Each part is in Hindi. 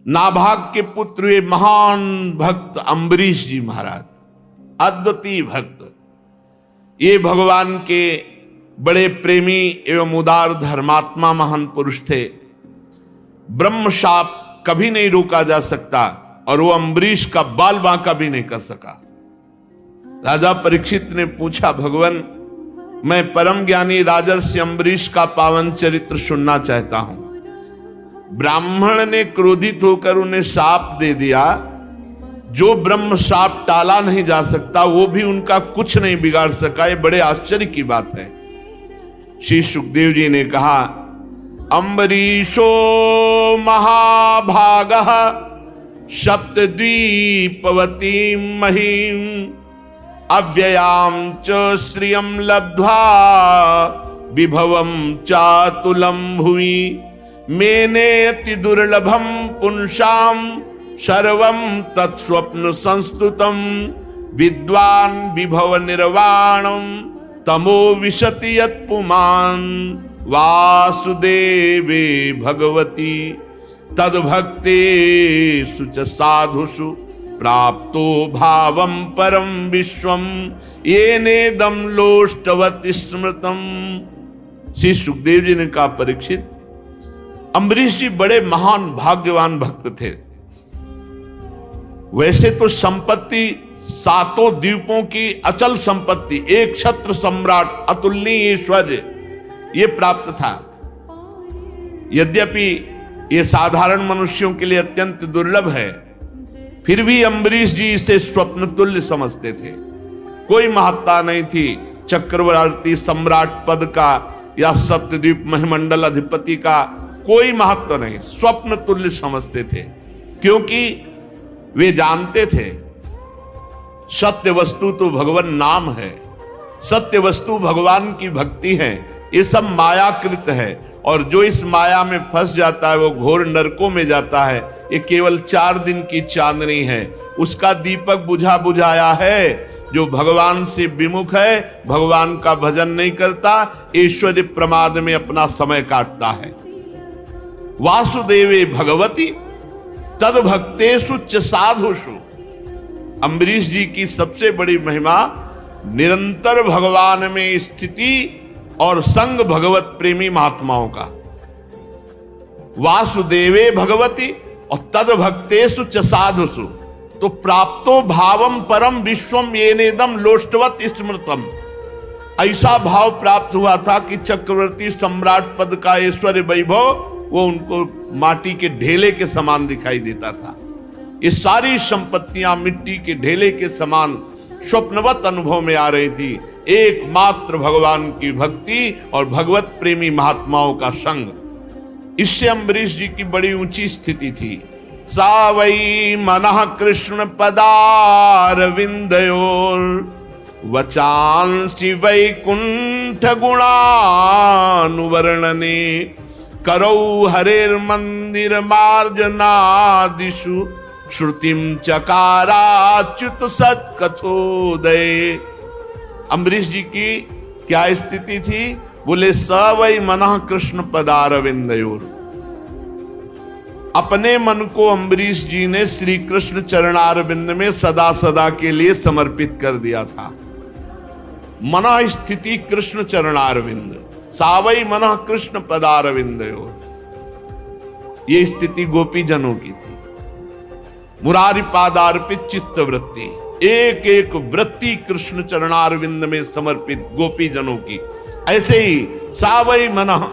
नाभाग के पुत्र वे महान भक्त अम्बरीश जी महाराज, अद्वितीय भक्त। ये भगवान के बड़े प्रेमी एवं उदार धर्मात्मा महान पुरुष थे। ब्रह्म शाप कभी नहीं रोका जा सकता और वो अम्बरीश का बाल बांका भी नहीं कर सका। राजा परीक्षित ने पूछा, भगवान मैं परम ज्ञानी राजर्षि अम्बरीश का पावन चरित्र सुनना चाहता हूं। ब्राह्मण ने क्रोधित होकर उन्हें शाप दे दिया। जो ब्रह्म शाप टाला नहीं जा सकता वो भी उनका कुछ नहीं बिगाड़ सका। ये बड़े आश्चर्य की बात है। श्री सुखदेव जी ने कहा, अम्बरीशो महाभागः सप्तद्वीपवती महीम अव्ययाम च श्रियं लब्ध्वा विभवम चातुलम भुवि मेने अति दुर्लभम पुंसाम सर्वं तत्स्वप्न संस्तुतम विद्वान विभव निर्वाणम तमो विशति यत्पुमान वासुदेवे भगवती तद्भक्तेषु च साधुषु प्राप्तो भावं परम विश्वम येनेदं लोष्टवति स्मृतम। श्री सुखदेव जी ने कहा, परीक्षित अम्बरीश जी बड़े महान भाग्यवान भक्त थे। वैसे तो संपत्ति सातों द्वीपों की अचल संपत्ति, एक छत्र सम्राट, अतुलनीय ऐश्वर्य ये प्राप्त था। यद्यपि ये साधारण मनुष्यों के लिए अत्यंत दुर्लभ है, फिर भी अम्बरीश जी इसे स्वप्न तुल्य समझते थे। कोई महत्ता नहीं थी चक्रवर्ती सम्राट पद का या सप्तद्वीप महिमंडल अधिपति का, कोई महत्व नहीं, स्वप्न तुल्य समझते थे। क्योंकि वे जानते थे सत्य वस्तु तो भगवान नाम है, सत्य वस्तु भगवान की भक्ति है। ये सब मायाकृत है और जो इस माया में फंस जाता है वो घोर नरकों में जाता है। ये केवल 4 दिन की चांदनी है, उसका दीपक बुझा बुझाया है। जो भगवान से विमुख है, भगवान का भजन नहीं करता, ऐश्वर्य प्रमाद में अपना समय काटता है। वासुदेवे भगवती तद्भक्तेषु च साधुषु। अम्बरीश जी की सबसे बड़ी महिमा निरंतर भगवान में स्थिति और संग भगवत प्रेमी महात्माओं का। वासुदेवे भगवती और तद्भक्तेषु च साधुषु तो प्राप्तो भावम परम विश्वम येनेदम लोष्टवत स्मृतम। ऐसा भाव प्राप्त हुआ था कि चक्रवर्ती सम्राट पद का ऐश्वर्य वैभव वो उनको माटी के ढेले के समान दिखाई देता था। ये सारी संपत्तियां मिट्टी के ढेले के समान स्वप्नवत अनुभव में आ रही थी। एकमात्र भगवान की भक्ति और भगवत प्रेमी महात्माओं का संग। इससे अम्बरीश जी की बड़ी ऊंची स्थिति थी। सा वै मनः कृष्ण पदारविंदयोर वचांसि वैकुंठ गुणानुवर्णने करौ हरेर्मंदिर मार्जनादिषु श्रुतिम चकाराच्युत सत्कथोदय। अम्बरीश जी की क्या स्थिति थी? बोले स वै मनः कृष्ण पदारविंदयोर। अपने मन को अम्बरीश जी ने श्री कृष्ण चरणारविंद में सदा सदा के लिए समर्पित कर दिया था। मनः स्थिति कृष्ण चरणारविंद, सा वै मनः कृष्ण पदारविंदयोर। ये स्थिति गोपी जनों की थी। मुरारी पादार्पित चित्त वृत्ति, एक एक वृत्ति कृष्ण चरणारविंद में समर्पित गोपी जनों की। ऐसे ही सा वै मनः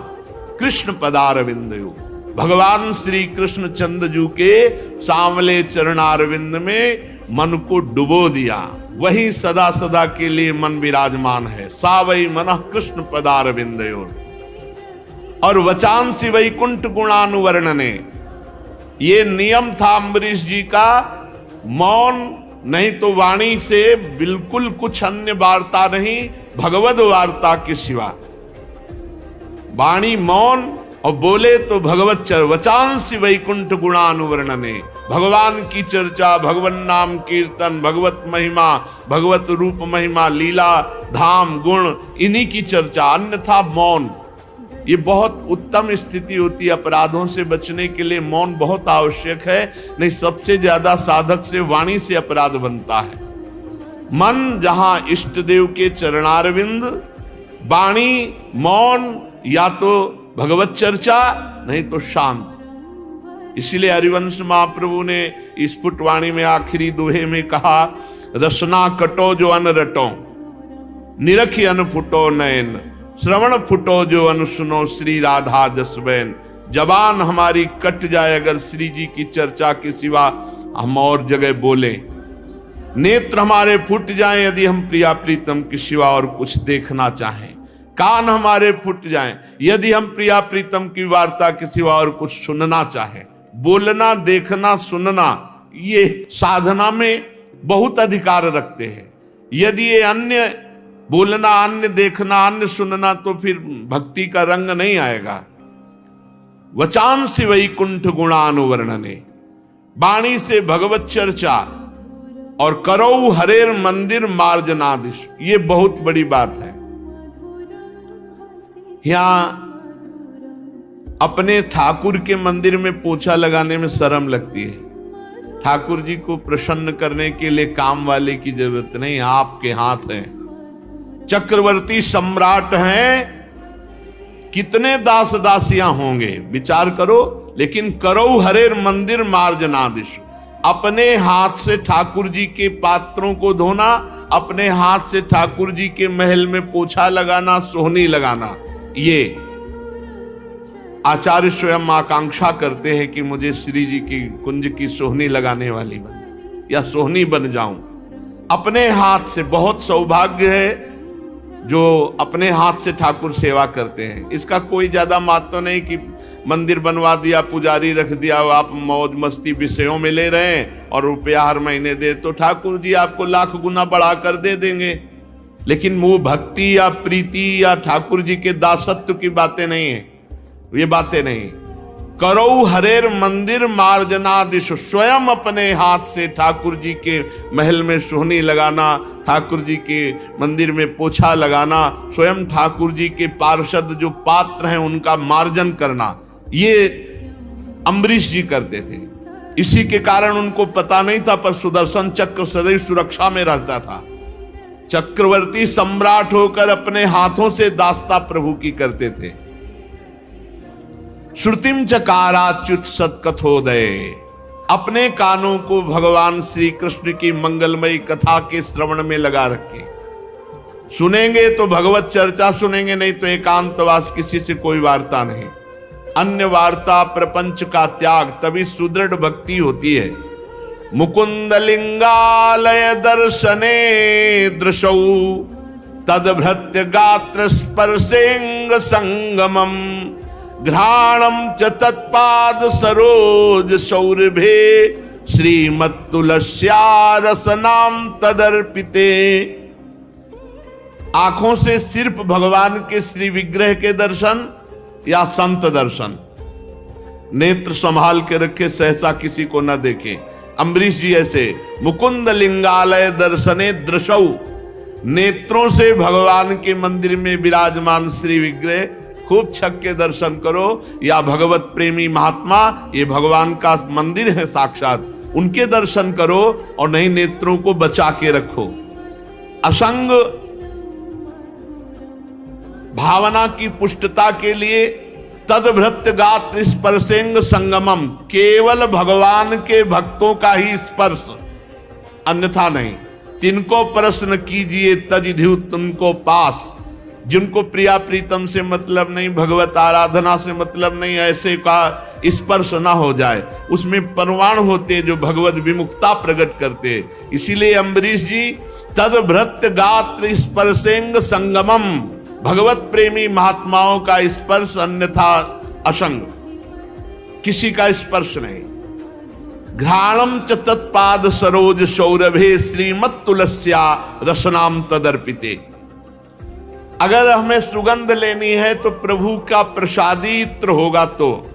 कृष्ण पदारविंदयो, भगवान श्री कृष्ण चंद्रजू के सांवले चरणारविंद में मन को डुबो दिया। वही सदा सदा के लिए मन विराजमान है। सा वै मनः कृष्ण पदारविंदयोर। और वचांसि वैकुंठ गुणानुवर्णने, ये नियम था अम्बरीश जी का, मौन नहीं तो वाणी से बिल्कुल कुछ अन्य वार्ता नहीं, भगवद वार्ता के सिवा। वाणी मौन और बोले तो भगवत चर। वचांसि वैकुंठ गुणानुवर्णने, भगवान की चर्चा, भगवान नाम कीर्तन, भगवत महिमा, भगवत रूप महिमा, लीला धाम गुण, इन्हीं की चर्चा, अन्यथा मौन। ये बहुत उत्तम स्थिति होती है। अपराधों से बचने के लिए मौन बहुत आवश्यक है, नहीं सबसे ज्यादा साधक से वाणी से अपराध बनता है। मन जहां इष्ट देव के चरणारविंद, वाणी मौन, या तो भगवत चर्चा नहीं तो शांत। इसीलिए हरिवंश महाप्रभु ने स्फुट वाणी में आखिरी दोहे में कहा, रसना कटो जो अन रटो, निरखी अन फुटो नयन, श्रवण फुटो जो अन सुनो, श्री राधा जसबैन। जबान हमारी कट जाए अगर श्री जी की चर्चा के सिवा हम और जगह बोले, नेत्र हमारे फूट जाएं यदि हम प्रिया प्रीतम के सिवा और कुछ देखना चाहें, कान हमारे फूट जाएं यदि हम प्रिया प्रीतम की वार्ता के सिवा और कुछ सुनना चाहें। बोलना, देखना, सुनना ये साधना में बहुत अधिकार रखते हैं। यदि ये अन्य बोलना, अन्य देखना, अन्य सुनना, तो फिर भक्ति का रंग नहीं आएगा। वचांसि वैकुंठ गुणानुवर्णने, वाणी से भगवत चर्चा, और करो हरेर मंदिर मार्जनादिश, ये बहुत बड़ी बात है। यहां अपने ठाकुर के मंदिर में पोछा लगाने में शर्म लगती है। ठाकुर जी को प्रसन्न करने के लिए काम वाले की जरूरत नहीं, आपके हाथ है। चक्रवर्ती सम्राट हैं, कितने दास दासियां होंगे विचार करो, लेकिन करो हरेर मंदिर मार्जनादिश, अपने हाथ से ठाकुर जी के पात्रों को धोना, अपने हाथ से ठाकुर जी के महल में पोछा लगाना, सोहनी लगाना, ये आचार्य स्वयं आकांक्षा करते हैं कि मुझे श्री जी की कुंज की सोहनी लगाने वाली बन, या सोहनी बन जाऊं। अपने हाथ से, बहुत सौभाग्य है जो अपने हाथ से ठाकुर सेवा करते हैं। इसका कोई ज्यादा महत्व नहीं कि मंदिर बनवा दिया, पुजारी रख दिया, आप मौज मस्ती विषयों में ले रहे हैं और रुपया हर महीने दे, तो ठाकुर जी आपको लाख गुना बढ़ा कर दे देंगे। लेकिन वो भक्ति या प्रीति या ठाकुर जी के दासत्व की बातें नहीं है, ये बातें नहीं। करो हरेर मंदिर मार्जनादिश, स्वयं अपने हाथ से ठाकुर जी के महल में सोहनी लगाना, ठाकुर जी के मंदिर में पोछा लगाना, स्वयं ठाकुर जी के पार्षद जो पात्र हैं उनका मार्जन करना, ये अम्बरीश जी करते थे। इसी के कारण उनको पता नहीं था, पर सुदर्शन चक्र सदैव सुरक्षा में रहता था। चक्रवर्ती सम्राट होकर अपने हाथों से दास्ता प्रभु की करते थे। श्रुतिम चकाराच्युत सत्कथोदय, अपने कानों को भगवान श्री कृष्ण की मंगलमयी कथा के श्रवण में लगा रखे। सुनेंगे तो भगवत चर्चा सुनेंगे, नहीं तो एकांतवास, किसी से कोई वार्ता नहीं। अन्य वार्ता प्रपंच का त्याग, तभी सुदृढ़ भक्ति होती है। मुकुंद लिंगालय दर्शने दृशौ तदभृत्य गात्र स्पर्शेंग संगमम, घ्राणम च तत्पाद सरोज सौरभे, श्रीमत्तुलस्या रसनाम तदर्पिते। आंखों से सिर्फ भगवान के श्री विग्रह के दर्शन या संत दर्शन, नेत्र संभाल के रखे, सहसा किसी को न देखे। अम्बरीश जी ऐसे मुकुंद लिंगालय दर्शने दृशौ, नेत्रों से भगवान के मंदिर में विराजमान श्री विग्रह खूब छक के दर्शन करो, या भगवत प्रेमी महात्मा, ये भगवान का मंदिर है साक्षात, उनके दर्शन करो, और नहीं नेत्रों को बचा के रखो। असंग भावना की पुष्टता के लिए तदभृत्य गात्र स्पर्शेंग संगमम, केवल भगवान के भक्तों का ही स्पर्श, अन्यथा नहीं। तिनको प्रश्न कीजिए तज धिउ तुमको पास, जिनको प्रिया प्रीतम से मतलब नहीं, भगवत आराधना से मतलब नहीं, ऐसे का स्पर्श ना हो जाए। उसमें परवान होते जो भगवत विमुखता प्रकट करते। इसीलिए अम्बरीश जी तदभृत्य गात्र स्पर्शेंग संगमम, भगवत प्रेमी महात्माओं का स्पर्श, अन्यथा असंग, किसी का स्पर्श नहीं। घ्राणम च तत्पाद सरोज सौरभे, श्रीमत्तुलस्या रसनाम तदर्पिते। अगर हमें सुगंध लेनी है तो प्रभु का प्रसादी इत्र होगा, तो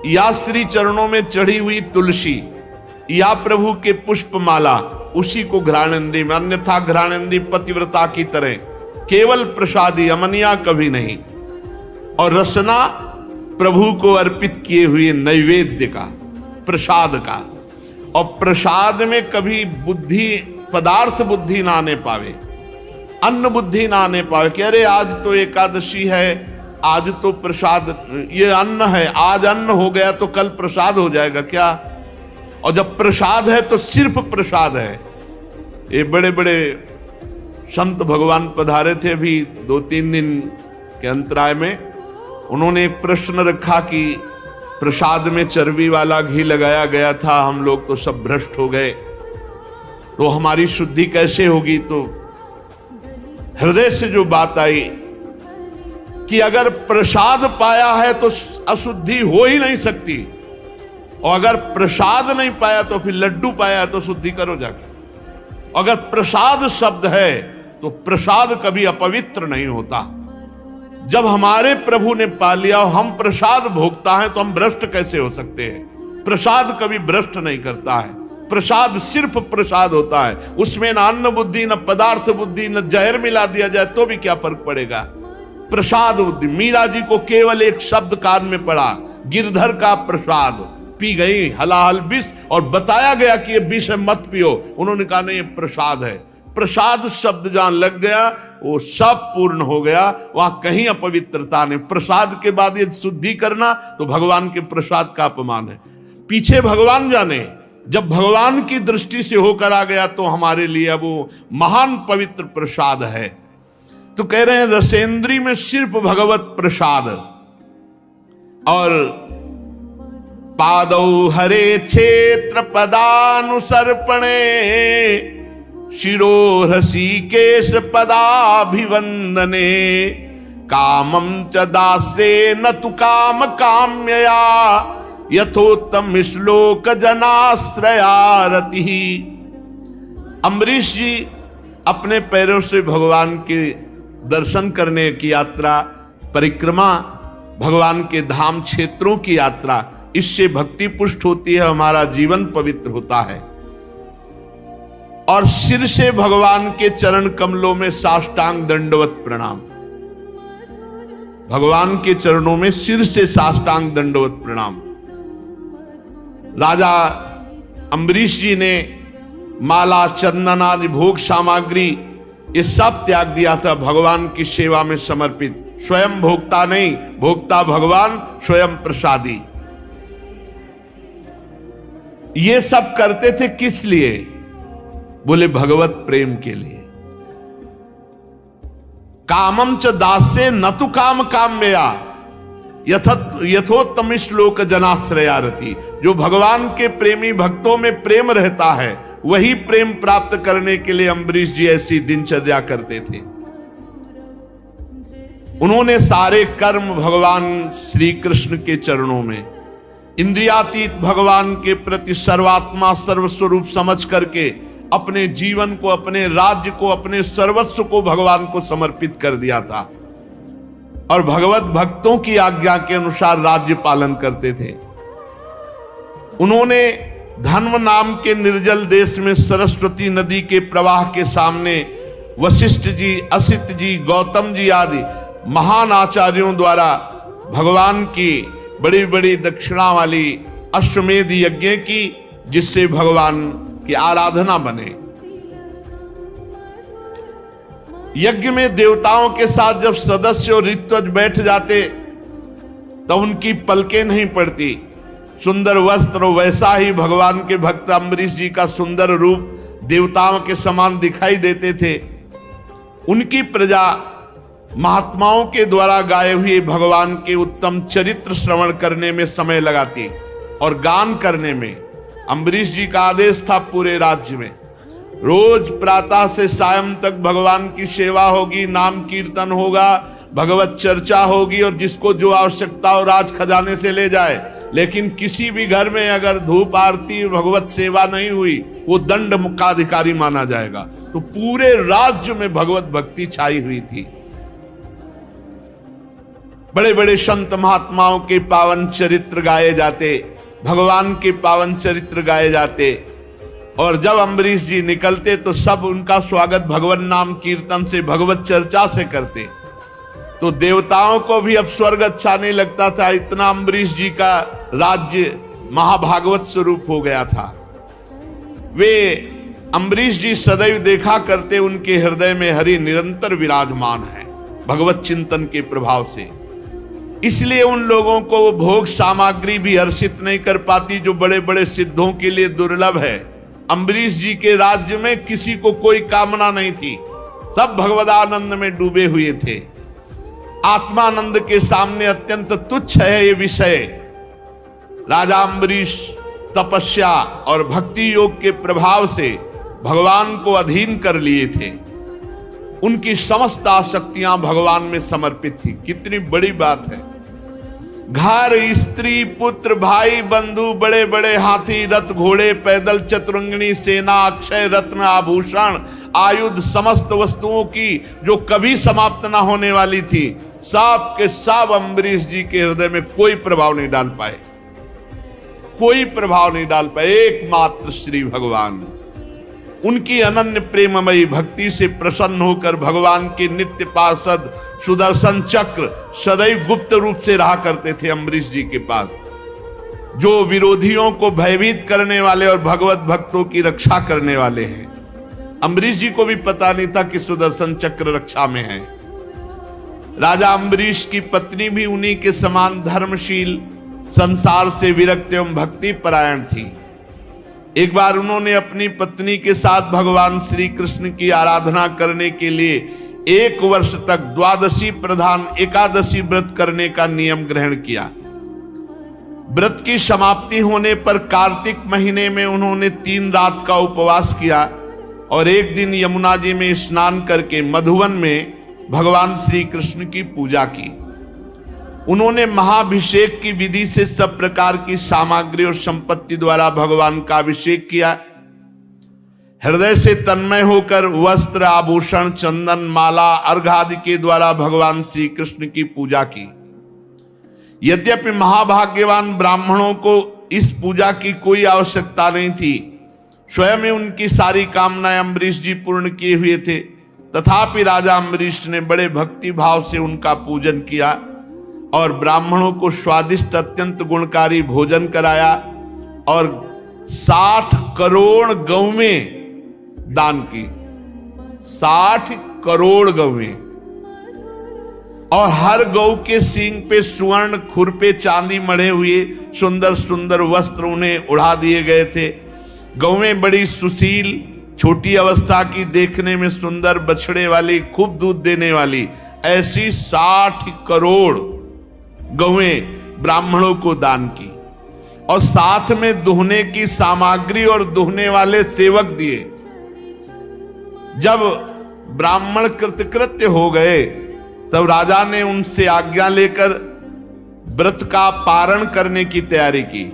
या श्री चरणों में चढ़ी हुई तुलसी या प्रभु के पुष्पमाला, उसी को घ्राणेंदी में, अन्यथा घ्राणेंदी पतिव्रता की तरह केवल प्रसादी, अमनिया कभी नहीं। और रसना प्रभु को अर्पित किए हुए नैवेद्य का, प्रसाद का। और प्रसाद में कभी बुद्धि, पदार्थ बुद्धि ना आने पावे, अन्न बुद्धि ना आने पावे कि अरे आज तो एकादशी है, आज तो प्रसाद, ये अन्न है, आज अन्न हो गया तो कल प्रसाद हो जाएगा क्या? और जब प्रसाद है तो सिर्फ प्रसाद है। ये बड़े बड़े संत भगवान पधारे थे अभी 2-3 दिन के अंतराय में। उन्होंने एक प्रश्न रखा कि प्रसाद में चर्बी वाला घी लगाया गया था, हम लोग तो सब भ्रष्ट हो गए, तो हमारी शुद्धि कैसे होगी? तो हृदय से जो बात आई कि अगर प्रसाद पाया है तो अशुद्धि हो ही नहीं सकती, और अगर प्रसाद नहीं पाया तो फिर लड्डू पाया तो शुद्धि करो जाके। अगर प्रसाद शब्द है तो प्रसाद कभी अपवित्र नहीं होता। जब हमारे प्रभु ने पा लिया और हम प्रसाद भोगता है तो हम भ्रष्ट कैसे हो सकते हैं? प्रसाद कभी भ्रष्ट नहीं करता है। प्रसाद सिर्फ प्रसाद होता है, उसमें न अन्न बुद्धि, न पदार्थ बुद्धि, न जहर मिला दिया जाए तो भी क्या फर्क पड़ेगा? प्रसाद बुद्धि। मीरा जी को केवल एक शब्द कान में पड़ा, गिरधर का प्रसाद, पी गई हलाहल विष, और बताया गया कि ये विष है मत पियो। उन्होंने कहा नहीं, ये प्रसाद है। प्रसाद शब्द जहां लग गया वो सब पूर्ण हो गया, वहां कहीं अपवित्रता नहीं। प्रसाद के बाद ये शुद्धि करना तो भगवान के प्रसाद का अपमान है। पीछे भगवान जाने, जब भगवान की दृष्टि से होकर आ गया तो हमारे लिए वो महान पवित्र प्रसाद है। तो कह रहे हैं रसेंद्री में सिर्फ भगवत प्रसाद। और पादौ हरे क्षेत्र पदानुसर्पणे शिरो ऋषिकेश पदाभिवंदने कामं च दासे न तु काम काम्यया यथोत्तम श्लोक जनाश्रयारति। अम्बरीश जी अपने पैरों से भगवान के दर्शन करने की यात्रा, परिक्रमा, भगवान के धाम क्षेत्रों की यात्रा, इससे भक्ति पुष्ट होती है, हमारा जीवन पवित्र होता है। और सिर से भगवान के चरण कमलों में साष्टांग दंडवत प्रणाम। भगवान के चरणों में सिर से साष्टांग दंडवत प्रणाम। राजा अम्बरीश जी ने माला, चंदन आदि भोग सामग्री ये सब त्याग दिया था, भगवान की सेवा में समर्पित। स्वयं भोक्ता नहीं, भोक्ता भगवान, स्वयं प्रसादी। ये सब करते थे किस लिए? बोले भगवत प्रेम के लिए। कामम च दासे न तु काम काम्यया यथोत्तम श्लोक जनाश्रयारति। जो भगवान के प्रेमी भक्तों में प्रेम रहता है वही प्रेम प्राप्त करने के लिए अम्बरीश जी ऐसी दिनचर्या करते थे। उन्होंने सारे कर्म भगवान श्री कृष्ण के चरणों में, इंद्रियातीत भगवान के प्रति सर्वात्मा सर्वस्वरूप समझ करके अपने जीवन को, अपने राज्य को, अपने सर्वस्व को भगवान को समर्पित कर दिया था। और भगवत भक्तों की आज्ञा के अनुसार राज्य पालन करते थे। उन्होंने धन्व नाम के निर्जल देश में सरस्वती नदी के प्रवाह के सामने वशिष्ठ जी, असित जी, गौतम जी आदि महान आचार्यों द्वारा भगवान की बड़ी बड़ी दक्षिणा वाली अश्वमेध यज्ञ की, जिससे भगवान की आराधना बने। यज्ञ में देवताओं के साथ जब सदस्य और ऋत्विज बैठ जाते तो उनकी पलकें नहीं पड़ती। सुंदर वस्त्र, वैसा ही भगवान के भक्त अम्बरीश जी का सुंदर रूप देवताओं के समान दिखाई देते थे। उनकी प्रजा महात्माओं के द्वारा गाए हुए भगवान के उत्तम चरित्र श्रवण करने में समय लगाती और गान करने में। अम्बरीश जी का आदेश था पूरे राज्य में रोज प्रातः से सायं तक भगवान की सेवा होगी, नाम कीर्तन होगा, भगवत चर्चा होगी, और जिसको जो आवश्यकता हो राज खजाने से ले जाए। लेकिन किसी भी घर में अगर धूप आरती भगवत सेवा नहीं हुई वो दंड मुक्ताधिकारी माना जाएगा। तो पूरे राज्य में भगवत भक्ति छाई हुई थी। बड़े बड़े संत महात्माओं के पावन चरित्र गाए जाते, भगवान के पावन चरित्र गाए जाते। और जब अम्बरीश जी निकलते तो सब उनका स्वागत भगवान नाम कीर्तन से, भगवत चर्चा से करते। तो देवताओं को भी अब स्वर्ग अच्छा नहीं लगता था, इतना अम्बरीश जी का राज्य महाभागवत स्वरूप हो गया था। वे अम्बरीश जी सदैव देखा करते उनके हृदय में हरि निरंतर विराजमान है भगवत चिंतन के प्रभाव से। इसलिए उन लोगों को भोग सामग्री भी हर्षित नहीं कर पाती जो बड़े बड़े सिद्धों के लिए दुर्लभ है। अम्बरीश जी के राज्य में किसी को कोई कामना नहीं थी, सब भगवदानंद में डूबे हुए थे। आत्मानंद के सामने अत्यंत तुच्छ है ये विषय। राजा अम्बरीश तपस्या और भक्ति योग के प्रभाव से भगवान को अधीन कर लिए थे। उनकी समस्त आसक्तियां भगवान में समर्पित थी। कितनी बड़ी बात है। घर, स्त्री, पुत्र, भाई, बंधु, बड़े बड़े हाथी, रथ, घोड़े, पैदल, चतुरंगिनी सेना, अक्षय रत्न, आभूषण, आयुध, समस्त वस्तुओं की जो कभी समाप्त ना होने वाली थी, सब के सब अम्बरीश जी के हृदय में कोई प्रभाव नहीं डाल पाए, कोई प्रभाव नहीं डाल पाए। एकमात्र श्री भगवान उनकी अनन्य प्रेममयी भक्ति से प्रसन्न होकर भगवान के नित्य पार्षद सुदर्शन चक्र सदैव गुप्त रूप से रहा करते थे अम्बरीश जी के पास, जो विरोधियों को भयभीत करने वाले और भगवत भक्तों की रक्षा करने वाले हैं। अम्बरीश जी को भी पता नहीं था कि सुदर्शन चक्र रक्षा में है। राजा अम्बरीश की पत्नी भी उन्हीं के समान धर्मशील, संसार से विरक्त एवं भक्ति परायण थी। एक बार उन्होंने अपनी पत्नी के साथ भगवान श्री कृष्ण की आराधना करने के लिए 1 वर्ष तक द्वादशी प्रधान एकादशी व्रत करने का नियम ग्रहण किया। व्रत की समाप्ति होने पर कार्तिक महीने में उन्होंने 3 रात का उपवास किया और एक दिन यमुना जी में स्नान करके मधुवन में भगवान श्री कृष्ण की पूजा की। उन्होंने महाभिषेक की विधि से सब प्रकार की सामग्री और संपत्ति द्वारा भगवान का अभिषेक किया। हृदय से तन्मय होकर वस्त्र, आभूषण, चंदन, माला, अर्घ आदि के द्वारा भगवान श्री कृष्ण की पूजा की। यद्यपि महाभाग्यवान ब्राह्मणों को इस पूजा की कोई आवश्यकता नहीं थी, स्वयं ही उनकी सारी कामनाएं अम्बरीश जी पूर्ण किए हुए थे, तथापि राजा अम्बरीश ने बड़े भक्ति भाव से उनका पूजन किया और ब्राह्मणों को स्वादिष्ट अत्यंत गुणकारी भोजन कराया और 60 करोड़ गौवें दान की। 60 करोड़ गौवें, और हर गौ के सींग पे सुवर्ण, खुर पे चांदी मढ़े हुए सुंदर सुंदर वस्त्र उन्हें उड़ा दिए गए थे। गौवें बड़ी सुशील, छोटी अवस्था की, देखने में सुंदर, बछड़े वाली, खूब दूध देने वाली, ऐसी 60 करोड़ गौवें ब्राह्मणों को दान की और साथ में दुहने की सामग्री और दुहने वाले सेवक दिए। जब ब्राह्मण कृतकृत्य हो गए तब राजा ने उनसे आज्ञा लेकर व्रत का पारण करने की तैयारी की।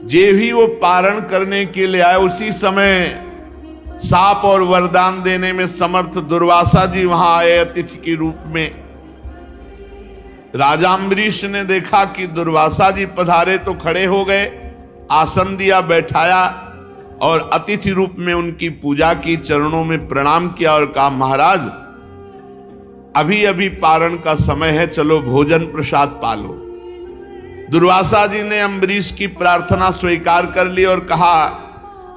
जे भी वो पारण करने के लिए आए, उसी समय शाप और वरदान देने में समर्थ दुर्वासा जी वहां आए अतिथि के रूप में। राजा अम्बरीश ने देखा कि दुर्वासा जी पधारे तो खड़े हो गए, आसन दिया, बैठाया और अतिथि रूप में उनकी पूजा की, चरणों में प्रणाम किया और कहा, महाराज अभी अभी पारण का समय है, चलो भोजन प्रसाद पालो। दुर्वासा जी ने अम्बरीश की प्रार्थना स्वीकार कर ली और कहा,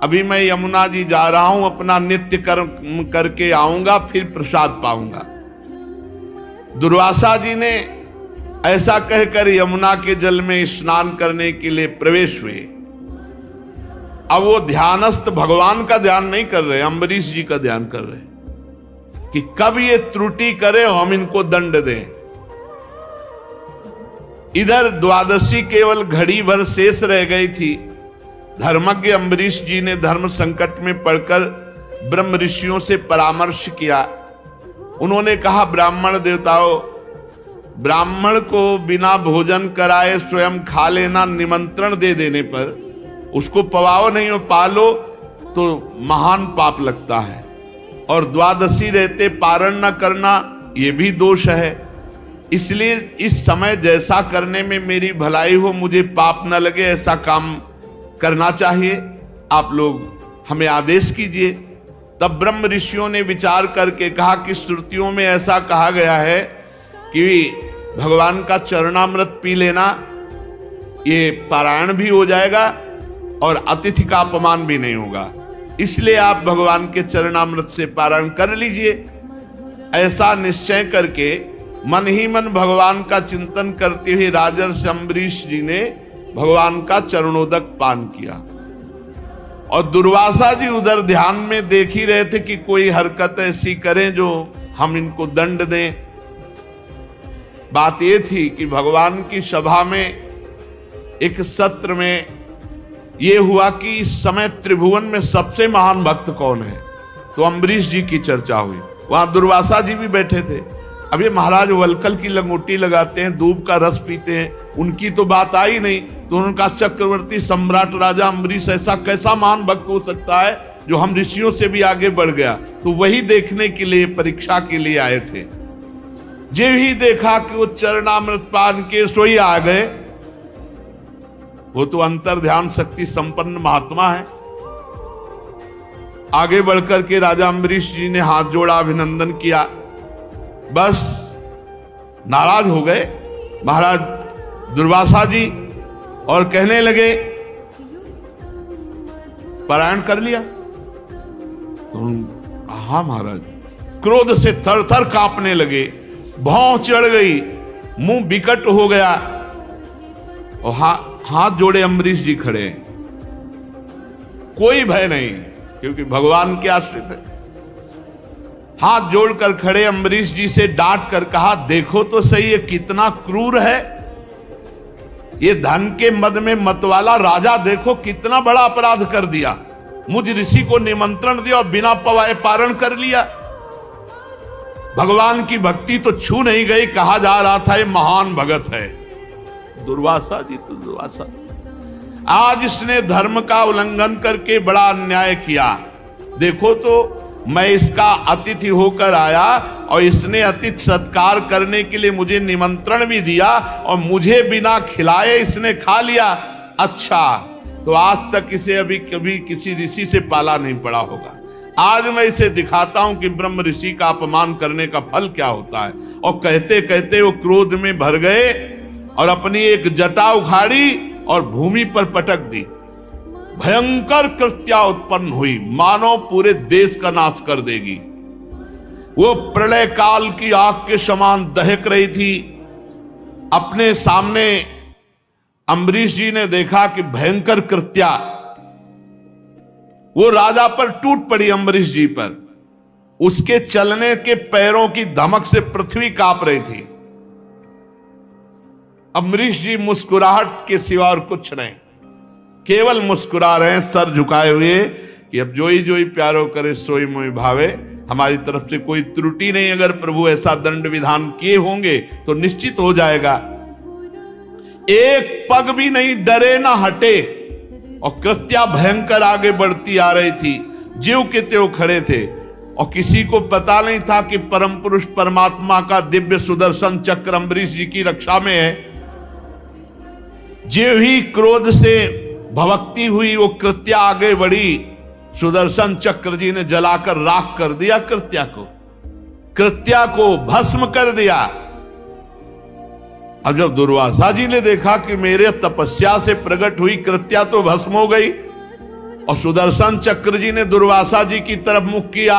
अभी मैं यमुना जी जा रहा हूं, अपना नित्य कर्म करके आऊंगा, फिर प्रसाद पाऊंगा। दुर्वासा जी ने ऐसा कहकर यमुना के जल में स्नान करने के लिए प्रवेश हुए। अब वो ध्यानस्थ भगवान का ध्यान नहीं कर रहे, अम्बरीश जी का ध्यान कर रहे कि कब ये त्रुटि करे हम इनको दंड दें। इधर द्वादशी केवल घड़ी भर शेष रह गई थी। धर्मज्ञ अम्बरीश जी ने धर्म संकट में पड़कर ब्रह्म ऋषियों से परामर्श किया। उन्होंने कहा, ब्राह्मण देवताओं, ब्राह्मण को बिना भोजन कराए स्वयं खा लेना, निमंत्रण दे देने पर उसको पवाओ नहीं हो, पालो तो महान पाप लगता है, और द्वादशी रहते पारण न करना ये भी दोष है। इसलिए इस समय जैसा करने में मेरी भलाई हो, मुझे पाप न लगे, ऐसा काम करना चाहिए। आप लोग हमें आदेश कीजिए। तब ब्रह्म ऋषियों ने विचार करके कहा कि श्रुतियों में ऐसा कहा गया है कि भगवान का चरणामृत पी लेना, ये पारायण भी हो जाएगा और अतिथि का अपमान भी नहीं होगा, इसलिए आप भगवान के चरणामृत से पारायण कर लीजिए। ऐसा निश्चय करके मन ही मन भगवान का चिंतन करते हुए राजर्षि अम्बरीश जी ने भगवान का चरणोदक पान किया। और दुर्वासा जी उधर ध्यान में देख ही रहे थे कि कोई हरकत ऐसी करें जो हम इनको दंड दें। बात यह थी कि भगवान की सभा में एक सत्र में यह हुआ कि इस समय त्रिभुवन में सबसे महान भक्त कौन है, तो अम्बरीश जी की चर्चा हुई। वहां दुर्वासा जी भी बैठे थे। अब ये महाराज वलकल की लंगोटी लगाते हैं, दूब का रस पीते हैं, उनकी तो बात आई नहीं। तो उनका चक्रवर्ती सम्राट राजा अम्बरीश ऐसा कैसा महान भक्त हो सकता है जो हम ऋषियों से भी आगे बढ़ गया। तो वही देखने के लिए, परीक्षा के लिए आए थे। जे ही देखा कि वो चरणामृत पान के सोई आ गए। वो तो अंतर ध्यान शक्ति संपन्न महात्मा है। आगे बढ़कर के राजा अम्बरीश जी ने हाथ जोड़ा, अभिनंदन किया, बस नाराज हो गए महाराज दुर्वासा जी और कहने लगे पारायण कर लिया। तो हाँ महाराज, क्रोध से थर थर कांपने लगे, भौं चढ़ गई, मुंह विकट हो गया और हाथ जोड़े अम्बरीश जी खड़े, कोई भय नहीं क्योंकि भगवान के आश्रित है। हाथ जोड़कर खड़े अम्बरीश जी से डांट कर कहा, देखो तो सही ये कितना क्रूर है, ये धन के मद में मतवाला राजा देखो कितना बड़ा अपराध कर दिया। मुझ ऋषि को निमंत्रण दिया और बिना पवाए पारण कर लिया। भगवान की भक्ति तो छू नहीं गई, कहा जा रहा था ये महान भगत है। दुर्वासा जी तो दुर्वासा, आज इसने धर्म का उल्लंघन करके बड़ा अन्याय किया। देखो तो मैं इसका अतिथि होकर आया और इसने अतिथि सत्कार करने के लिए मुझे निमंत्रण भी दिया और मुझे बिना खिलाए इसने खा लिया। अच्छा, तो आज तक इसे अभी कभी किसी ऋषि से पाला नहीं पड़ा होगा। आज मैं इसे दिखाता हूं कि ब्रह्म ऋषि का अपमान करने का फल क्या होता है। और कहते कहते वो क्रोध में भर गए और अपनी एक जटा उखाड़ी और भूमि पर पटक दी। भयंकर कृत्या उत्पन्न हुई, मानो पूरे देश का नाश कर देगी। वो प्रलय काल की आग के समान दहक रही थी। अपने सामने अम्बरीश जी ने देखा कि भयंकर कृत्या वो राजा पर टूट पड़ी, अम्बरीश जी पर। उसके चलने के पैरों की धमक से पृथ्वी कांप रही थी। अम्बरीश जी मुस्कुराहट के सिवा और कुछ नहीं, केवल मुस्कुरा रहे हैं सर झुकाए हुए कि अब जोई जोई प्यारो करे सोई मोई भावे। हमारी तरफ से कोई त्रुटि नहीं, अगर प्रभु ऐसा दंड विधान किए होंगे तो निश्चित हो जाएगा। एक पग भी नहीं डरे ना हटे और कृत्या भयंकर आगे बढ़ती आ रही थी। जीव के त्यों खड़े थे और किसी को पता नहीं था कि परम पुरुष परमात्मा का दिव्य सुदर्शन चक्र अम्बरीश जी की रक्षा में है। जीव ही क्रोध से भवक्ति हुई, वो कृत्या आगे बढ़ी। सुदर्शन चक्र जी ने जलाकर राख कर दिया कृत्या को भस्म कर दिया। अब जब दुर्वासा जी ने देखा कि मेरे तपस्या से प्रकट हुई कृत्या तो भस्म हो गई, और सुदर्शन चक्र जी ने दुर्वासा जी की तरफ मुख किया।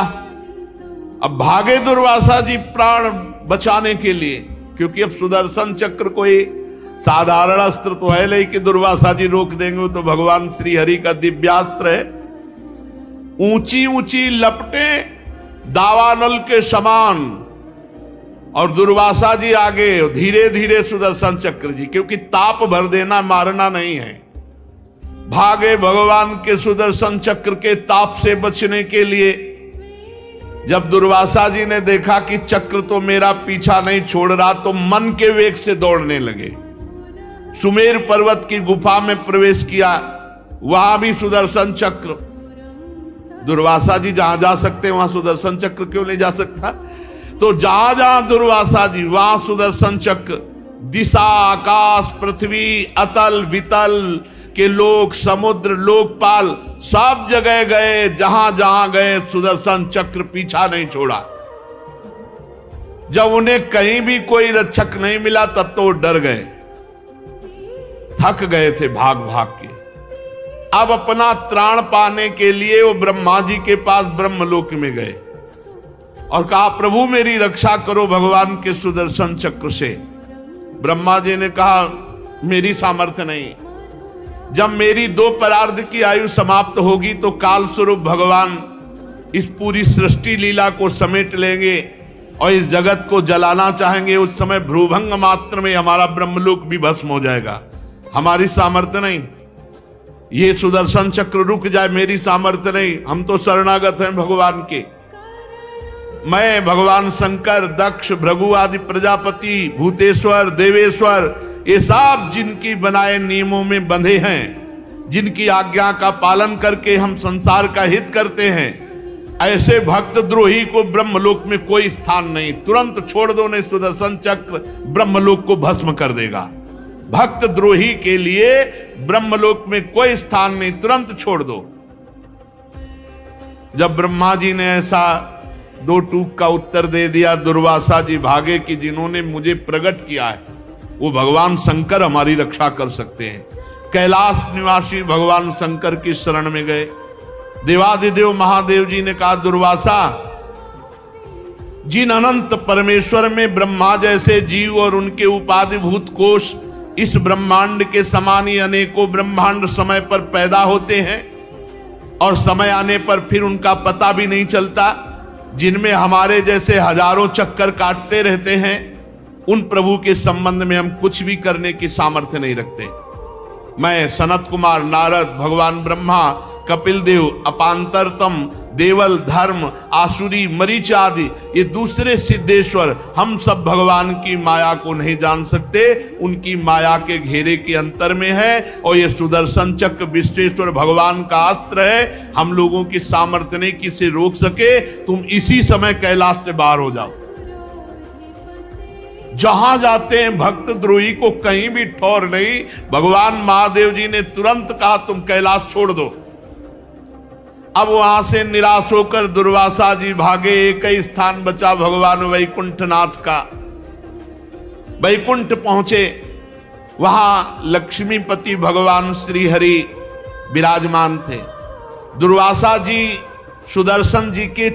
अब भागे दुर्वासा जी प्राण बचाने के लिए, क्योंकि अब सुदर्शन चक्र कोई साधारण अस्त्र तो है नहीं कि दुर्वासा जी रोक देंगे, तो भगवान श्री हरि का दिव्यास्त्र है। ऊंची ऊंची लपटे दावानल के समान, और दुर्वासा जी आगे धीरे धीरे सुदर्शन चक्र जी, क्योंकि ताप भर देना मारना नहीं है। भागे भगवान के सुदर्शन चक्र के ताप से बचने के लिए। जब दुर्वासा जी ने देखा कि चक्र तो मेरा पीछा नहीं छोड़ रहा, तो मन के वेग से दौड़ने लगे। सुमेर पर्वत की गुफा में प्रवेश किया, वहां भी सुदर्शन चक्र। दुर्वासा जी जहां जा सकते वहां सुदर्शन चक्र क्यों नहीं जा सकता? तो जहां जहां दुर्वासा जी वहां सुदर्शन चक्र। दिशा, आकाश, पृथ्वी, अतल वितल के लोक, समुद्र, लोकपाल, सब जगह गए। जहां जहां गए सुदर्शन चक्र पीछा नहीं छोड़ा। जब उन्हें कहीं भी कोई रक्षक नहीं मिला तब तो वो डर गए, थक गए थे भाग भाग के। अब अपना त्राण पाने के लिए वो ब्रह्मा जी के पास ब्रह्मलोक में गए और कहा, प्रभु मेरी रक्षा करो भगवान के सुदर्शन चक्र से। ब्रह्मा जी ने कहा, मेरी सामर्थ्य नहीं। जब मेरी 2 परार्ध की आयु समाप्त होगी तो काल स्वरूप भगवान इस पूरी सृष्टि लीला को समेट लेंगे और इस जगत को जलाना चाहेंगे। उस समय भ्रूभंग मात्र में हमारा ब्रह्मलोक भी भस्म हो जाएगा। हमारी सामर्थ्य नहीं, ये सुदर्शन चक्र रुक जाए, मेरी सामर्थ्य नहीं। हम तो शरणागत हैं भगवान के। मैं, भगवान शंकर, दक्ष, भृगु आदि प्रजापति, भूतेश्वर, देवेश्वर, ये सब जिनकी बनाए नियमों में बंधे हैं, जिनकी आज्ञा का पालन करके हम संसार का हित करते हैं, ऐसे भक्त द्रोही को ब्रह्मलोक में कोई स्थान नहीं। तुरंत छोड़ दो, नहीं सुदर्शन चक्र ब्रह्मलोक को भस्म कर देगा। भक्त द्रोही के लिए ब्रह्मलोक में कोई स्थान नहीं, तुरंत छोड़ दो। जब ब्रह्मा जी ने ऐसा 2 टूक का उत्तर दे दिया, दुर्वासा जी भागे कि जिन्होंने मुझे प्रकट किया है वो भगवान शंकर हमारी रक्षा कर सकते हैं। कैलाश निवासी भगवान शंकर की शरण में गए। देवादिदेव महादेव जी ने कहा, दुर्वासा, जिन अनंत परमेश्वर में ब्रह्मा जैसे जीव और उनके उपाधिभूत कोश इस ब्रह्मांड के समान ही अनेकों ब्रह्मांड समय पर पैदा होते हैं और समय आने पर फिर उनका पता भी नहीं चलता, जिनमें हमारे जैसे हजारों चक्कर काटते रहते हैं, उन प्रभु के संबंध में हम कुछ भी करने की सामर्थ्य नहीं रखते। मैं, सनत कुमार, नारद, भगवान ब्रह्मा, कपिल देव, अपांतरतम, देवल, धर्म, आसुरी, मरीच आदि ये दूसरे सिद्धेश्वर, हम सब भगवान की माया को नहीं जान सकते। उनकी माया के घेरे के अंतर में है और ये सुदर्शन चक्र विश्वेश्वर भगवान का अस्त्र है। हम लोगों की सामर्थ्य नहीं कि इसे रोक सके। तुम इसी समय कैलाश से बाहर हो जाओ। जहां जाते हैं भक्त द्रोही को कहीं भी ठौर नहीं। भगवान महादेव जी ने तुरंत कहा, तुम कैलाश छोड़ दो। अब वहां से निराश होकर दुर्वासा जी भागे। एक ही स्थान बचा भगवान वैकुंठनाथ का। वैकुंठ पहुंचे, वहां लक्ष्मीपति भगवान श्री हरि विराजमान थे। दुर्वासा जी सुदर्शन जी के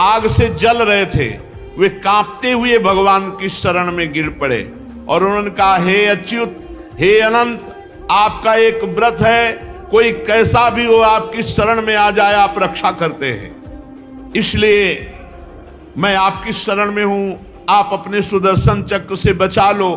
आग से जल रहे थे। वे कांपते हुए भगवान की शरण में गिर पड़े और उन्होंने कहा, हे अच्युत, हे अनंत, आपका एक व्रत है, कोई कैसा भी हो आपकी शरण में आ जाए आप रक्षा करते हैं, इसलिए मैं आपकी शरण में हूं, आप अपने सुदर्शन चक्र से बचा लो।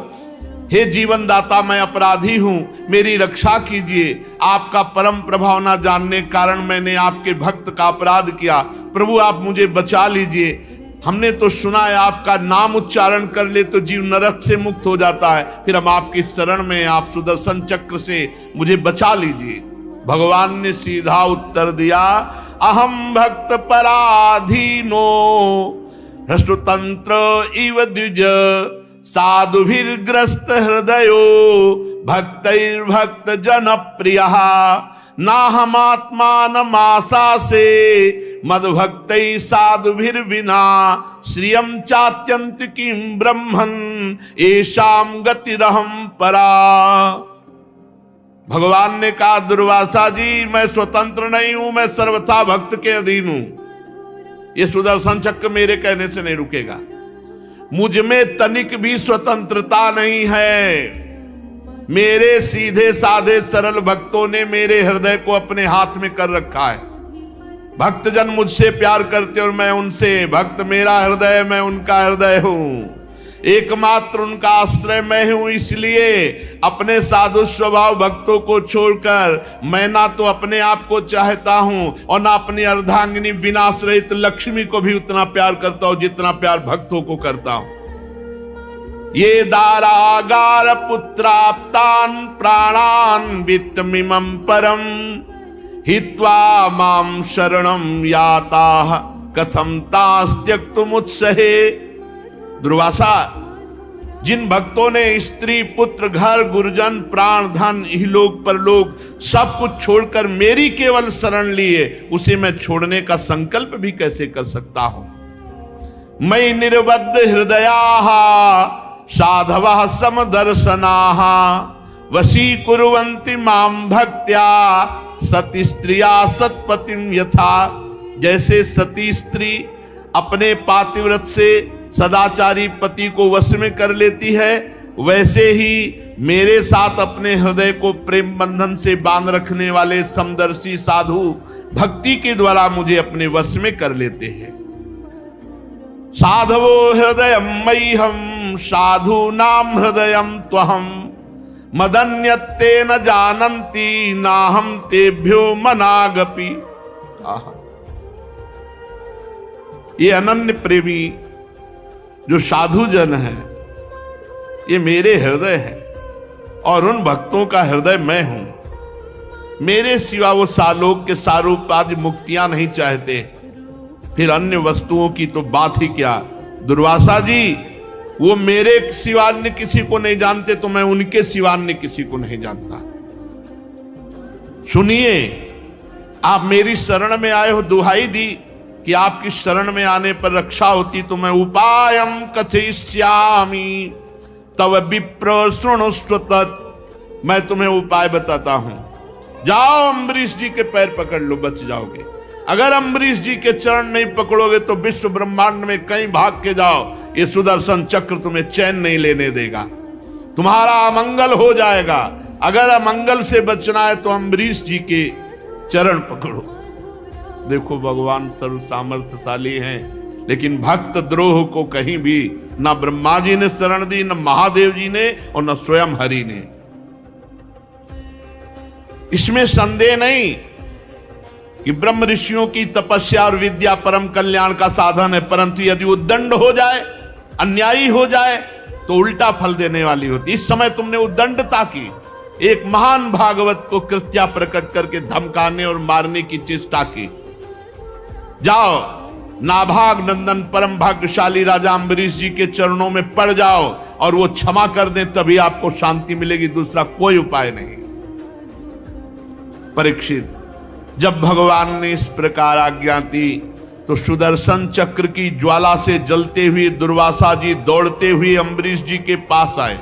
हे जीवन दाता, मैं अपराधी हूं, मेरी रक्षा कीजिए। आपका परम प्रभाव ना जानने कारण मैंने आपके भक्त का अपराध किया, प्रभु आप मुझे बचा लीजिए। हमने तो सुना है आपका नाम उच्चारण कर ले तो जीव नरक से मुक्त हो जाता है, फिर हम आपकी शरण में, आप सुदर्शन चक्र से मुझे बचा लीजिए। भगवान ने सीधा उत्तर दिया, अहम भक्त पराधीनो हृष्टतंत्र इव द्विज साधुभिर्ग्रस्त हृदयो भक्तैर्भक्त जन प्रियः नाहमात्मानमासा से मद्भक्तै साधुभिर्विना श्रियं चात्यंत किं ब्रह्मन् येषां गतिरहं परा। भगवान ने कहा, दुर्वासा जी, मैं स्वतंत्र नहीं हूं, मैं सर्वथा भक्त के अधीन हूं। ये सुदर्शन चक्र मेरे कहने से नहीं रुकेगा। मुझ में तनिक भी स्वतंत्रता नहीं है। मेरे सीधे साधे सरल भक्तों ने मेरे हृदय को अपने हाथ में कर रखा है। भक्तजन मुझसे प्यार करते और मैं उनसे। भक्त मेरा हृदय, मैं उनका हृदय हूं। एकमात्र उनका आश्रय मैं हूं। इसलिए अपने साधु स्वभाव भक्तों को छोड़कर मैं ना तो अपने आप को चाहता हूं और ना अपनी अर्धांगिनी विनाश रहित लक्ष्मी को भी उतना प्यार करता हूं जितना प्यार भक्तों को करता हूं। ये दारागार पुत्राप्तान प्राणान वित्तमिमं परम हित्वा मां शरणं याताः कथं तास्त्यक्तुमुत्सहे। दुर्वासा, जिन भक्तों ने स्त्री, पुत्र, घर, गुरुजन, प्राण, धन, इहलोक परलोक सब कुछ छोड़कर मेरी केवल शरण ली है, उसे मैं छोड़ने का संकल्प भी कैसे कर सकता हूं। मयि निर्बद्ध हृदयाः साधवः समदर्शनाः वशीकुर्वन्ति मां भक्त्या सती स्त्रिया सत्पतिं यथा। जैसे सती स्त्री अपने पातिव्रत से सदाचारी पति को वश में कर लेती है, वैसे ही मेरे साथ अपने हृदय को प्रेम बंधन से बांध रखने वाले समदर्शी साधु भक्ति के द्वारा मुझे अपने वश में कर लेते हैं। साधवो हृदयम मह्यम साधूनां हृदयम त्वहम मदन्यत्ते न जानन्ति नाहं तेभ्यो मनागपि। ये अनन्य प्रेमी जो साधु जन है, ये मेरे हृदय है और उन भक्तों का हृदय मैं हूं। मेरे सिवा वो सालोक के सारूप आदि मुक्तियां नहीं चाहते, फिर अन्य वस्तुओं की तो बात ही क्या। दुर्वासा जी वो मेरे सिवा अन्य किसी को नहीं जानते, तो मैं उनके सिवा अन्य किसी को नहीं जानता। सुनिए, आप मेरी शरण में आए हो, दुहाई दी कि आपकी शरण में आने पर रक्षा होती, तो मैं उपायम कथयिष्यामि तव विप्र शृणुष्व तत्। मैं तुम्हें उपाय बताता हूं, जाओ अम्बरीश जी के पैर पकड़ लो, बच जाओगे। अगर अम्बरीश जी के चरण नहीं पकड़ोगे तो विश्व ब्रह्मांड में कहीं भाग के जाओ, ये सुदर्शन चक्र तुम्हें चैन नहीं लेने देगा, तुम्हारा अमंगल हो जाएगा। अगर अमंगल से बचना है तो अम्बरीश जी के चरण पकड़ो। देखो भगवान सर्व सामर्थ्यशाली हैं, लेकिन भक्त द्रोह को कहीं भी ना ब्रह्मा जी ने शरण दी, न महादेव जी ने और न स्वयं हरि ने। इसमें संदेह नहीं कि ब्रह्म ऋषियों की तपस्या और विद्या परम कल्याण का साधन है, परंतु यदि उद्दंड हो जाए, अन्यायी हो जाए, तो उल्टा फल देने वाली होती। इस समय तुमने उद्दंडता की, एक महान भागवत को कृत्या प्रकट करके धमकाने और मारने की चेष्टा की। जाओ नाभाग नंदन परम भाग्यशाली राजा अम्बरीश जी के चरणों में पड़ जाओ और वो क्षमा कर दें, तभी आपको शांति मिलेगी, दूसरा कोई उपाय नहीं। परीक्षित, जब भगवान ने इस प्रकार आज्ञा दी तो सुदर्शन चक्र की ज्वाला से जलते हुए दुर्वासा जी दौड़ते हुए अम्बरीश जी के पास आए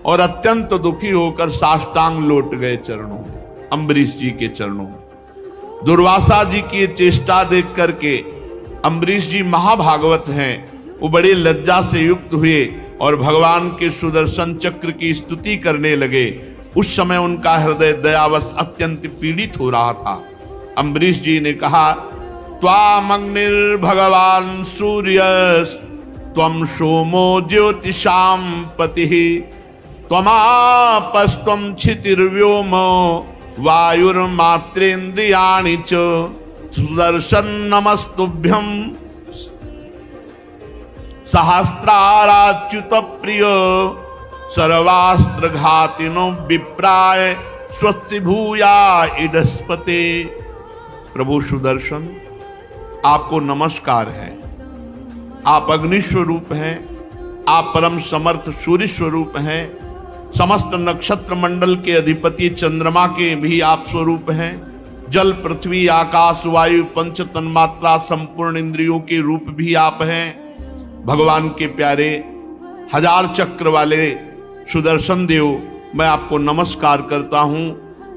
और अत्यंत दुखी होकर साष्टांग लौट गए चरणों में, अम्बरीश जी के चरणों में। दुर्वासा जी की चेष्टा देख करके अम्बरीश जी महाभागवत हैं, वो बड़ी लज्जा से युक्त हुए और भगवान के सुदर्शन चक्र की स्तुति करने लगे। उस समय उनका हृदय दयावश अत्यंत पीड़ित हो रहा था। अम्बरीश जी ने कहा, त्वामग्निर् भगवान सूर्य त्वं सोमो ज्योतिषां पतिः त्वमापस्त्वं क्षितिर्व्योमो वायुर्मात्रेन्द्रियाणि च सुदर्शन नमस्तुभ्यं सहस्राराच्युत प्रिय सर्वास्त्रघातिनो विप्राय स्वस्ति भूया इडस्पते। प्रभु सुदर्शन, आपको नमस्कार है। आप अग्नि स्वरूप हैं, आप परम समर्थ सूर्य स्वरूप हैं, समस्त नक्षत्र मंडल के अधिपति चंद्रमा के भी आप स्वरूप हैं, जल पृथ्वी आकाश वायु पंच तन्मात्रा संपूर्ण इंद्रियों के रूप भी आप हैं। भगवान के प्यारे हजार चक्र वाले सुदर्शन देव, मैं आपको नमस्कार करता हूं।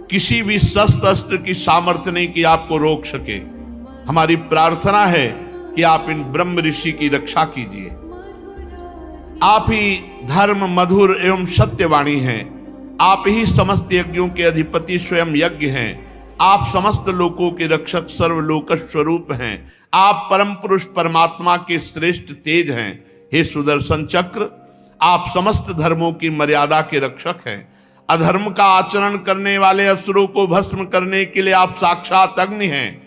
किसी भी शस्त्र अस्त्र की सामर्थ्य नहीं कि आपको रोक सके। हमारी प्रार्थना है कि आप इन ब्रह्म ऋषि की रक्षा कीजिए। आप ही धर्म मधुर एवं सत्यवाणी हैं, आप ही समस्त यज्ञों के अधिपति स्वयं यज्ञ हैं, आप समस्त लोकों के रक्षक सर्वलोक स्वरूप हैं, आप परम पुरुष परमात्मा के श्रेष्ठ तेज हैं। हे सुदर्शन चक्र, आप समस्त धर्मों की मर्यादा के रक्षक हैं। अधर्म का आचरण करने वाले असुरों को भस्म करने के लिए आप साक्षात अग्नि हैं।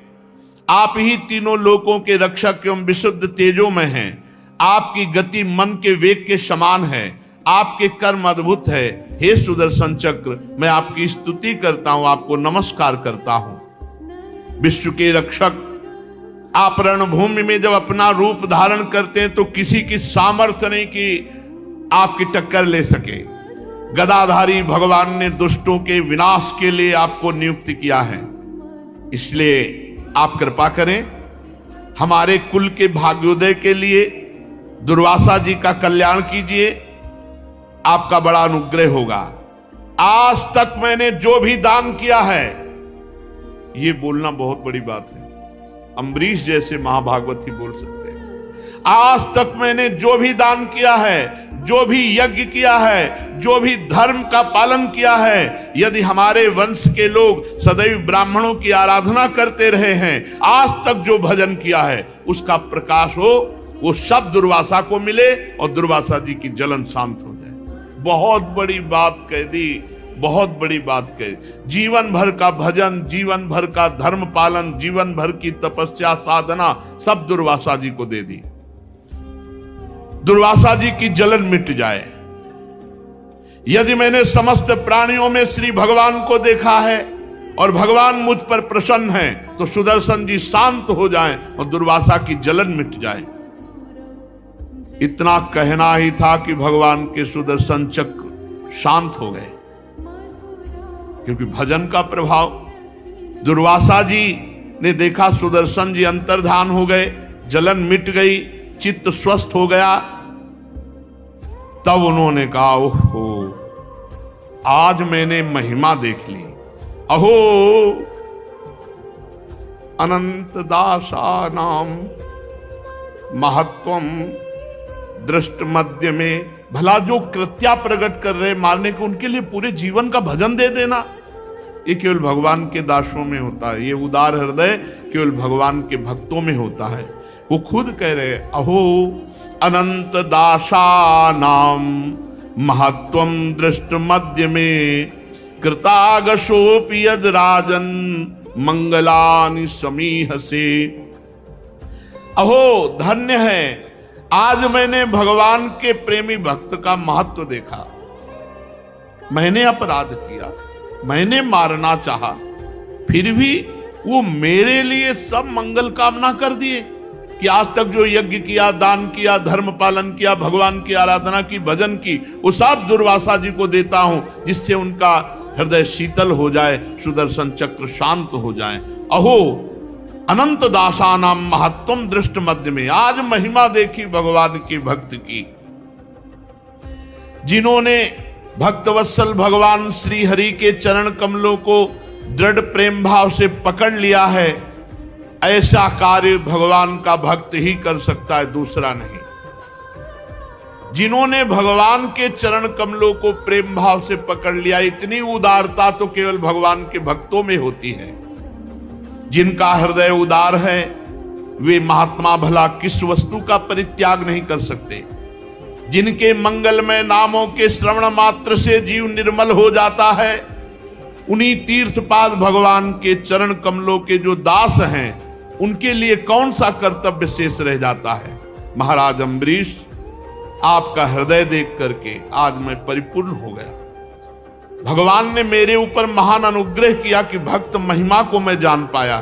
आप ही तीनों लोकों के रक्षक एवं विशुद्ध तेजों में हैं। आपकी गति मन के वेग के समान है, आपके कर्म अद्भुत है। हे सुदर्शन चक्र, मैं आपकी स्तुति करता हूं, आपको नमस्कार करता हूं। विश्व के रक्षक, आप रणभूमि में जब अपना रूप धारण करते हैं तो किसी की सामर्थ्य नहीं कि आपकी टक्कर ले सके। गदाधारी भगवान ने दुष्टों के विनाश के लिए आपको नियुक्त किया है, इसलिए आप कृपा करें हमारे कुल के भाग्योदय के लिए दुर्वासा जी का कल्याण कीजिए, आपका बड़ा अनुग्रह होगा। आज तक मैंने जो भी दान किया है, ये बोलना बहुत बड़ी बात है, अम्बरीश जैसे महाभागवत ही बोल सकते हैं। आज तक मैंने जो भी दान किया है, जो भी यज्ञ किया है, जो भी धर्म का पालन किया है, यदि हमारे वंश के लोग सदैव ब्राह्मणों की आराधना करते रहे हैं, आज तक जो भजन किया है उसका प्रकाश हो, वो सब दुर्वासा को मिले और दुर्वासा जी की जलन शांत हो जाए। बहुत बड़ी बात कह दी, बहुत बड़ी बात कही। जीवन भर का भजन, जीवन भर का धर्म पालन, जीवन भर की तपस्या साधना सब दुर्वासा जी को दे दी। दुर्वासा जी की जलन मिट जाए। यदि मैंने समस्त प्राणियों में श्री भगवान को देखा है और भगवान मुझ पर प्रसन्न है, तो सुदर्शन जी शांत हो जाएं और दुर्वासा की जलन मिट जाए। इतना कहना ही था कि भगवान के सुदर्शन चक्र शांत हो गए, क्योंकि भजन का प्रभाव। दुर्वासा जी ने देखा सुदर्शन जी अंतर्धान हो गए, जलन मिट गई, चित्त स्वस्थ हो गया। तब उन्होंने कहा, ओहो, आज मैंने महिमा देख ली। अहो अनंत दासा नाम महत्वम दृष्ट मध्य में। भला जो कृत्या प्रकट कर रहे मारने को, उनके लिए पूरे जीवन का भजन दे देना, ये केवल भगवान के दासों में होता है। ये उदार हृदय केवल भगवान के भक्तों में होता है। वो खुद कह रहे, अहो अनंत दासा नाम महत्वम दृष्ट मध्य में कृतागशोपि यद राजन मंगलानि समीह से। अहो धन्य है, आज मैंने भगवान के प्रेमी भक्त का महत्व देखा। मैंने अपराध किया, मैंने मारना चाहा, फिर भी वो मेरे लिए सब मंगल कामना कर दिए कि आज तक जो यज्ञ किया, दान किया, धर्म पालन किया, भगवान की आराधना की, भजन की, वो सब दुर्वासा जी को देता हूं, जिससे उनका हृदय शीतल हो जाए, सुदर्शन चक्र शांत हो जाए। अहो अनंत दासा नाम महत्वम दृष्ट मध्य में। आज महिमा देखी भगवान की भक्त की। जिन्होंने भक्तवत्सल भगवान श्री हरि के चरण कमलों को दृढ़ प्रेम भाव से पकड़ लिया है, ऐसा कार्य भगवान का भक्त ही कर सकता है, दूसरा नहीं। जिन्होंने भगवान के चरण कमलों को प्रेम भाव से पकड़ लिया, इतनी उदारता तो केवल भगवान के भक्तों में होती है। जिनका हृदय उदार है, वे महात्मा भला किस वस्तु का परित्याग नहीं कर सकते। जिनके मंगलमय नामों के श्रवण मात्र से जीव निर्मल हो जाता है, उन्हीं तीर्थपाद भगवान के चरण कमलों के जो दास हैं, उनके लिए कौन सा कर्तव्य शेष रह जाता है। महाराज अम्बरीश, आपका हृदय देख करके आज मैं परिपूर्ण हो गया। भगवान ने मेरे ऊपर महान अनुग्रह किया कि भक्त महिमा को मैं जान पाया।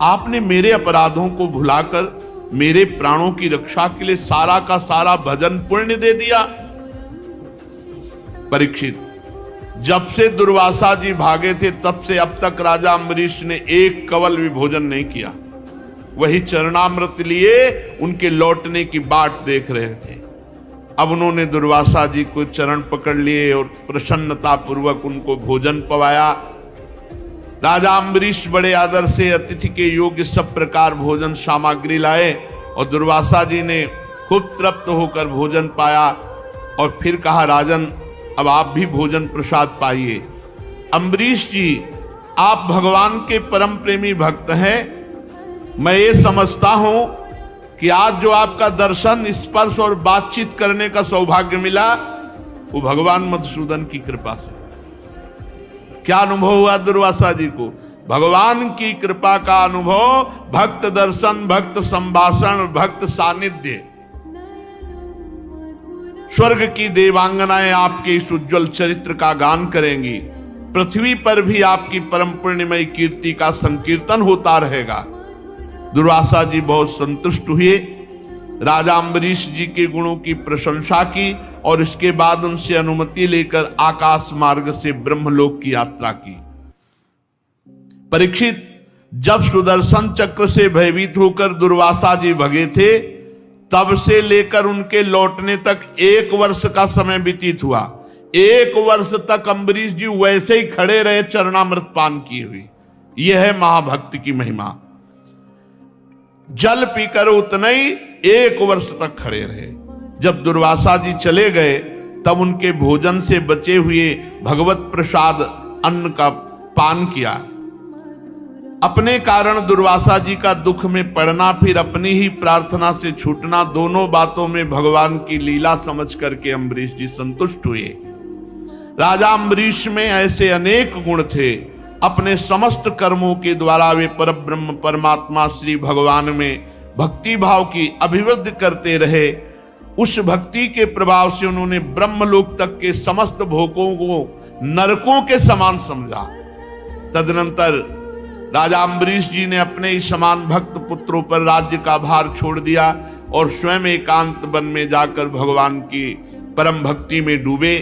आपने मेरे अपराधों को भुलाकर मेरे प्राणों की रक्षा के लिए सारा का सारा भजन पुण्य दे दिया। परीक्षित, जब से दुर्वासा जी भागे थे, तब से अब तक राजा अम्बरीश ने एक कवल भी भोजन नहीं किया। वही चरणामृत लिए उनके लौटने की बाट देख रहे थे। अब उन्होंने दुर्वासा जी को चरण पकड़ लिए और प्रसन्नता पूर्वक उनको भोजन पवाया। राजा अम्बरीश बड़े आदर से अतिथि के योग्य सब प्रकार भोजन सामग्री लाए और दुर्वासा जी ने खूब तृप्त होकर भोजन पाया और फिर कहा, राजन अब आप भी भोजन प्रसाद पाइए। अम्बरीश जी, आप भगवान के परम प्रेमी भक्त हैं। मैं ये समझता हूं कि आज जो आपका दर्शन, स्पर्श और बातचीत करने का सौभाग्य मिला, वो भगवान मधुसूदन की कृपा से। क्या अनुभव हुआ दुर्वासा जी को? भगवान की कृपा का अनुभव, भक्त दर्शन, भक्त संभाषण, भक्त सानिध्य। स्वर्ग की देवांगनाएं आपके इस उज्जवल चरित्र का गान करेंगी। पृथ्वी पर भी आपकी परम पुण्यमयी कीर्ति का संकीर्तन होता रहेगा। दुर्वासा जी बहुत संतुष्ट हुए, राजा अम्बरीश जी के गुणों की प्रशंसा की और इसके बाद उनसे अनुमति लेकर आकाश मार्ग से ब्रह्मलोक की यात्रा की। परीक्षित, जब सुदर्शन चक्र से भयभीत होकर दुर्वासा जी भगे थे, तब से लेकर उनके लौटने तक 1 वर्ष का समय व्यतीत हुआ। 1 वर्ष तक अम्बरीश जी वैसे ही खड़े रहे चरणामृत पान किए हुए। यह है महाभक्ति की महिमा। जल पीकर उतने ही 1 वर्ष तक खड़े रहे। जब दुर्वासा जी चले गए तब उनके भोजन से बचे हुए भगवत प्रसाद अन्न का पान किया। अपने कारण दुर्वासा जी का दुख में पड़ना, फिर अपनी ही प्रार्थना से छूटना, दोनों बातों में भगवान की लीला समझ करके अम्बरीश जी संतुष्ट हुए। राजा अम्बरीश में ऐसे अनेक गुण थे। अपने समस्त कर्मों के द्वारा वे परब्रह्म परमात्मा श्री भगवान में भक्ति भाव की अभिवृद्धि करते रहे। उस भक्ति के प्रभाव से उन्होंने ब्रह्मलोक तक के समस्त भोगों को नरकों के समान समझा। तदनंतर राजा अम्बरीश जी ने अपने ही समान भक्त पुत्रों पर राज्य का भार छोड़ दिया और स्वयं एकांत वन में जाकर भगवान की परम भक्ति में डूबे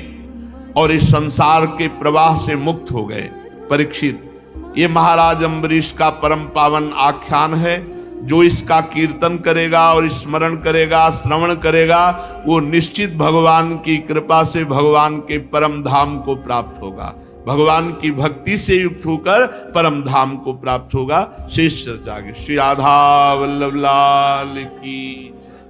और इस संसार के प्रवाह से मुक्त हो गए। परीक्षित, ये महाराज अम्बरीश का परम पावन आख्यान है। जो इसका कीर्तन करेगा और स्मरण करेगा, श्रवण करेगा, वो निश्चित भगवान की कृपा से भगवान के परम धाम को प्राप्त होगा। भगवान की भक्ति से युक्त होकर परम धाम को प्राप्त होगा। शेष चर्चा आगे। श्री राधा वल्लभ लाल की।